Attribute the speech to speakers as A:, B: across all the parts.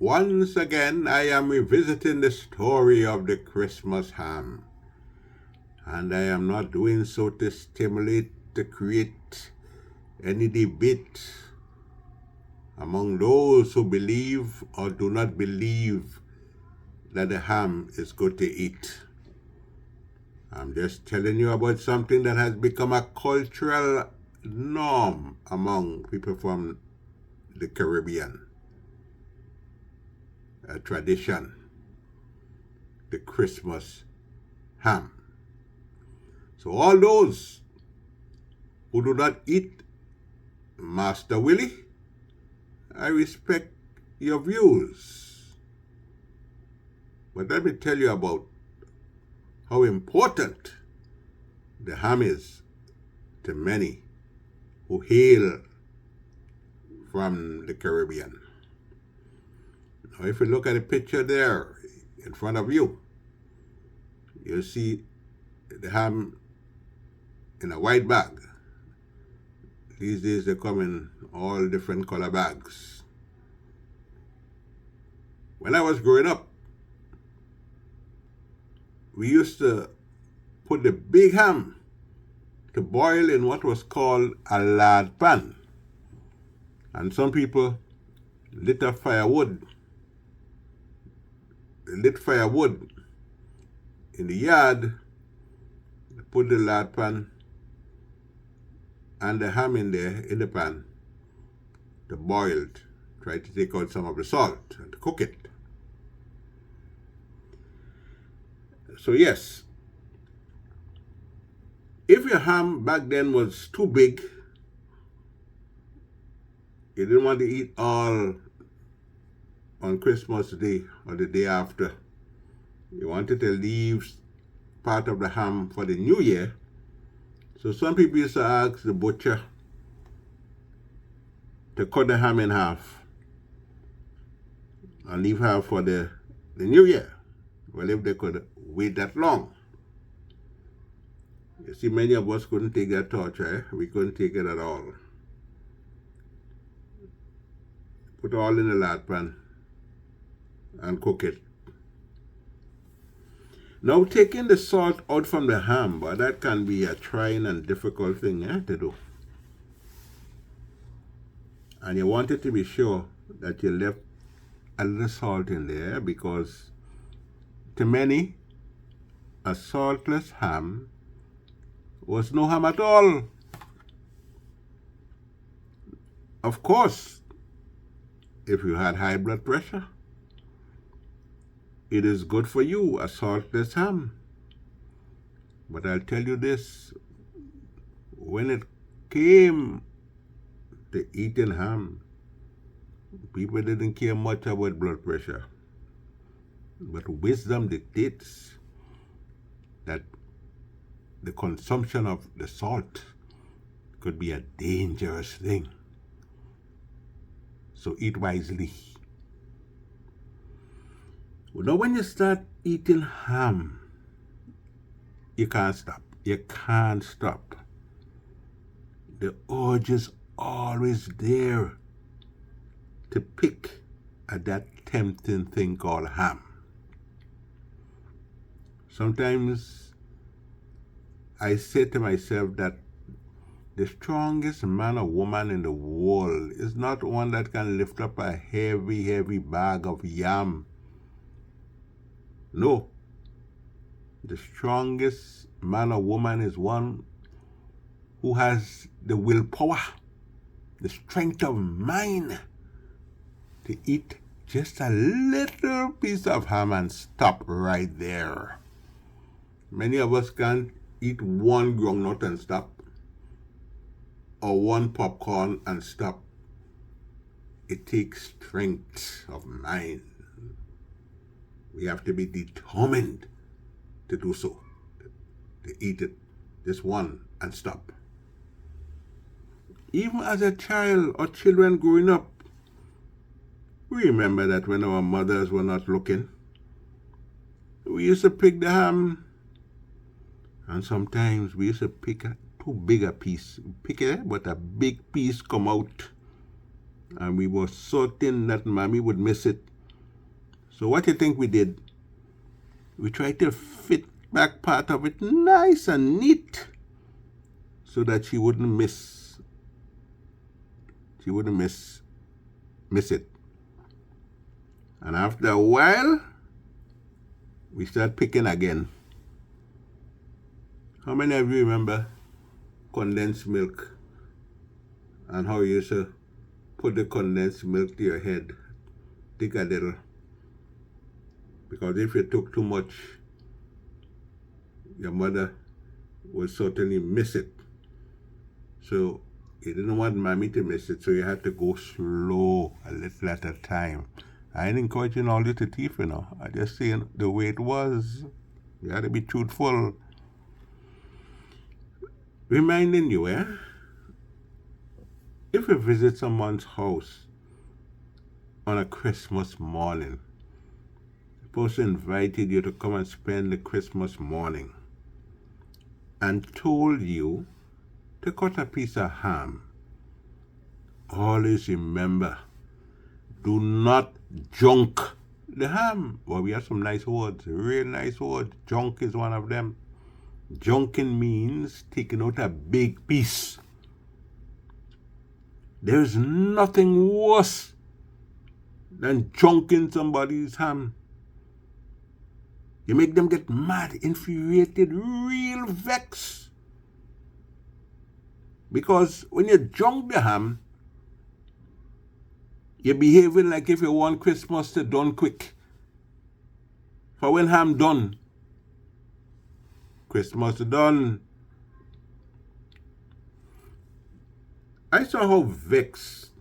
A: Once again, I am revisiting the story of the Christmas ham, and I am not doing so to stimulate, to create any debate among those who believe or do not believe that the ham is good to eat. I'm just telling you about something that has become a cultural norm among people from the Caribbean, a tradition, the Christmas ham. So all those who do not eat Master Willie, I respect your views. But let me tell you about how important the ham is to many who hail from the Caribbean. Now, if you look at the picture there in front of you, you'll see the ham in a white bag. These days they come in all different color bags. When I was growing up, we used to put the big ham to boil in what was called a lard pan. And some people lit firewood in the yard, put the lard pan and the ham in there in the pan to boil it, try to take out some of the salt and to cook it. So yes, if your ham back then was too big, you didn't want to eat all on Christmas Day or the day after, you wanted to leave part of the ham for the new year. So some people used to ask the butcher to cut the ham in half and leave half for the new year. Well, if they could wait that long. You see, many of us couldn't take that torture. We couldn't take it at all. Put all in the lard pan and cook it. Now, taking the salt out from the ham, but that can be a trying and difficult thing to do. And you wanted to be sure that you left a little salt in there, because to many, a saltless ham was no ham at all. Of course, if you had high blood pressure, it is good for you, a saltless ham. But I'll tell you this, when it came to eating ham, people didn't care much about blood pressure. But wisdom dictates that the consumption of the salt could be a dangerous thing. So eat wisely. Now, when you start eating ham, you can't stop. You can't stop. The urge is always there to pick at that tempting thing called ham. Sometimes I say to myself that the strongest man or woman in the world is not one that can lift up a heavy, heavy bag of yam. No. The strongest man or woman is one who has the willpower, the strength of mind to eat just a little piece of ham and stop right there. Many of us can't eat one groundnut and stop, or one popcorn and stop. It takes strength of mind. We have to be determined to do so, to eat it, just one, and stop. Even as a child or children growing up, we remember that when our mothers were not looking, we used to pick the ham, and sometimes we used to pick too big a piece. Pick it, but a big piece come out, and we were certain that mommy would miss it, So what you think we did? We tried to fit back part of it nice and neat so that she wouldn't miss it. And after a while, we start picking again. How many of you remember condensed milk and how you used to put the condensed milk to your head? Take a little. Because if you took too much, your mother would certainly miss it. So you didn't want mommy to miss it, so you had to go slow, a little at a time. I ain't encouraging all you to thief, you know. I just saying the way it was. You had to be truthful. Reminding you, if you visit someone's house on a Christmas morning, the person invited you to come and spend the Christmas morning and told you to cut a piece of ham. Always remember, do not junk the ham. Well, we have some nice words, real nice words. Junk is one of them. Junking means taking out a big piece. There's nothing worse than junking somebody's ham. You make them get mad, infuriated, real vexed. Because when you junk the ham, you're behaving like if you want Christmas to done quick. For when ham done, Christmas done. I saw how vexed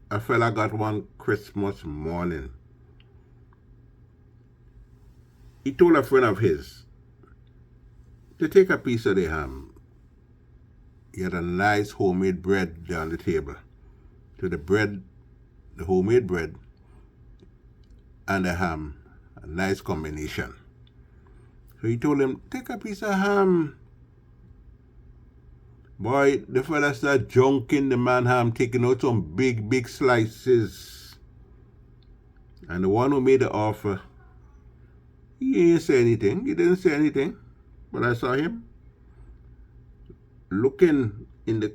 A: a fella got one Christmas morning. He told a friend of his to take a piece of the ham. He had a nice homemade bread there on the table. So the bread, the homemade bread, and the ham, a nice combination. So he told him, take a piece of ham. Boy, the fella started junking the man ham, taking out some big slices. And the one who made the offer, he didn't say anything. He didn't say anything. But I saw him looking in the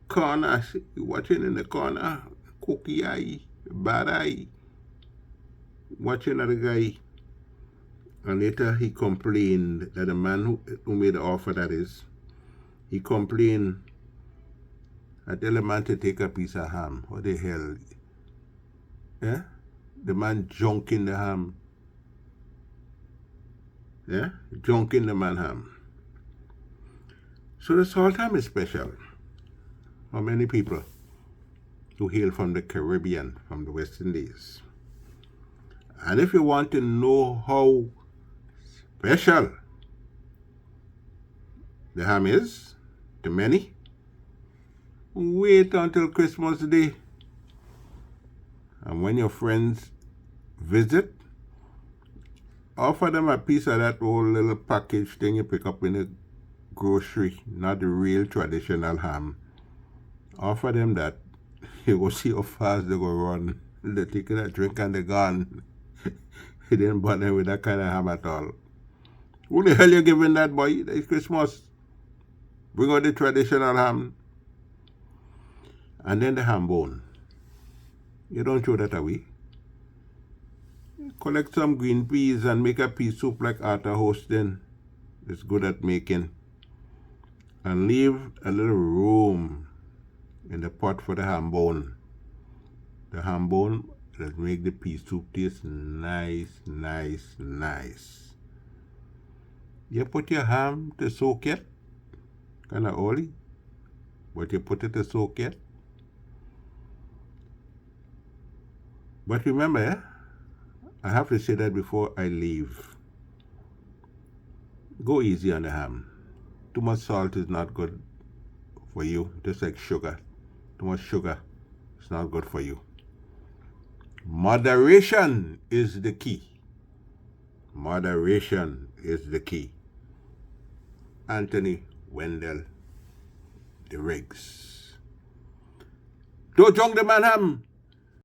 A: corner, watching in the corner, cookie eye, bad eye, watching at the guy. And later he complained that the man who made the offer, that is, he complained, I tell the man to take a piece of ham. What the hell? Yeah? The man junking the ham. Yeah? Junking the man ham. So the salt ham is special for many people who hail from the Caribbean, from the West Indies. And if you want to know how special the ham is to many, wait until Christmas Day. And when your friends visit, offer them a piece of that old little package thing you pick up in the grocery, not the real traditional ham. Offer them that. You go see how fast they go run. They take a drink and they're gone. He didn't bother with that kind of ham at all. Who the hell you giving that, boy? It's Christmas. Bring out the traditional ham. And then the ham bone. You don't throw that away. Collect some green peas and make a pea soup like Arthur Hostin is good at making. And leave a little room in the pot for the ham bone. The ham bone that make the pea soup taste nice. You put your ham to soak it, kind of early, but you put it to soak it. But remember, I have to say that before I leave. Go easy on the ham. Too much salt is not good for you, just like sugar. Too much sugar is not good for you. Moderation is the key. Moderation is the key. Anthony Wendell, the Riggs. Don't junk the man ham.